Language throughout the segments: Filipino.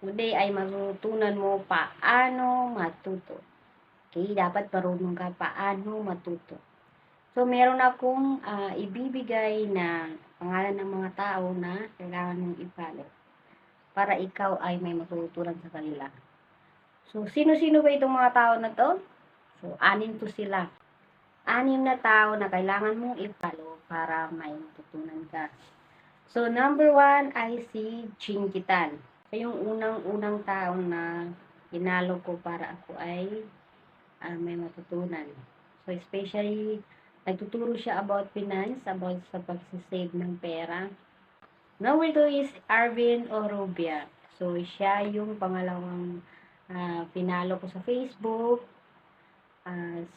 Today ay matutunan mo paano matuto. Okay, dapat marunong ka paano matuto. So, meron akong ibibigay na pangalan ng mga tao na kailangan mong i-follow para ikaw ay may matutunan sa kanila. So, sino-sino ba itong mga tao na to? So, 6 to sila. 6 na tao na kailangan mong i-follow para may matutunan ka. So, number 1 ay si Chinkitan. Siya yung unang-unang tao na inalo ko para ako ay may matutunan. So, especially, nagtuturo siya about finance, about sa pagsisave ng pera. Number 2 is Arvin Orobia. So, siya yung pangalawang pinalo ko sa Facebook.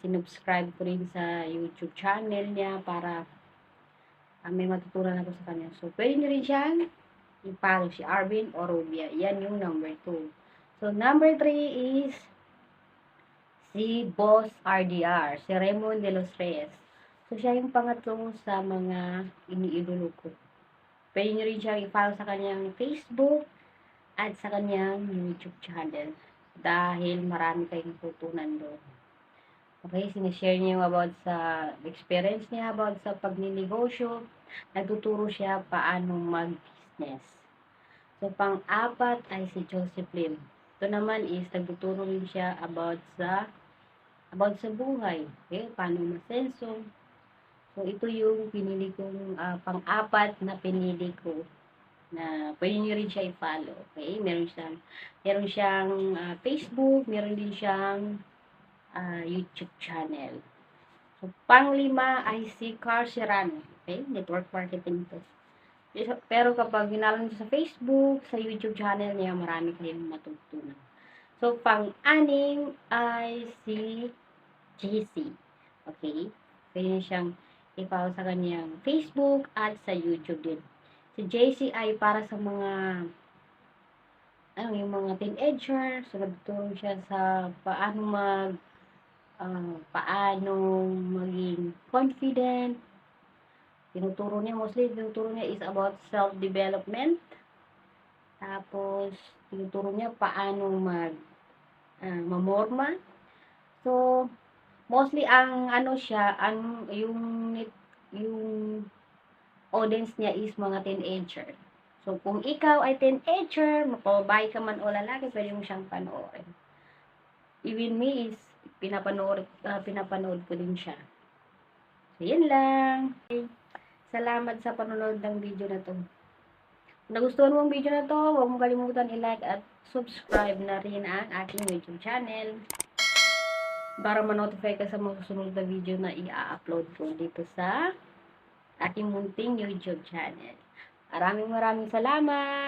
Sinubscribe ko rin sa YouTube channel niya para may matutunan ako sa kanya. So, pwede nyo rin siyang i-follow si Arvin Orobia. Yan yung number 2. So, number 3 is si Boss RDR, si Raymond de los Reyes. So, siya yung pangatlong sa mga iniidolo ko. Pwede nyo rin siyang i-follow sa kanyang Facebook at sa kanyang YouTube channel dahil marami kayong tutunan doon. Okay, sinishare niya about sa experience niya, about sa pagninegosyo. Nagtuturo siya paano mag-business. So, pang-apat ay si Joseph Lim. Ito naman is nagtuturo rin siya about sa buhay. Okay, paano masenso. So, ito yung pinili kong pang-apat na pinili ko na pwede nyo rin siya i-follow. Okay, meron siyang Facebook, meron din siyang YouTube channel. So, pang-5 ay si Carl Serrano. Okay, network marketing to. Pero kapag ginala nyo sa Facebook, sa YouTube channel niya, marami kayong matutunan. So, pang-6 ay si JC. Okay? Pwede nyo siyang i-follow sa kanyang Facebook at sa YouTube din. Si JC ay para sa mga yung mga teenager. So, nagtuturo siya sa paano maging confident. Tinuturo niya is about self-development. Tapos, tinuturo niya paano mamorma. So, mostly yung audience niya is mga teenager. So, kung ikaw ay teenager, babae ka man o lalaki, pwede mo siyang panoorin. Even me is pinapanood ko din siya. So, yun lang. Salamat sa panonood ng video na to. Kung nagustuhan mo ang video na to, huwag mo kalimutan i-like at subscribe na rin ang aking YouTube channel para ma-notify ka sa mga susunod na video na i-upload ko dito sa aking munting YouTube channel. Maraming salamat!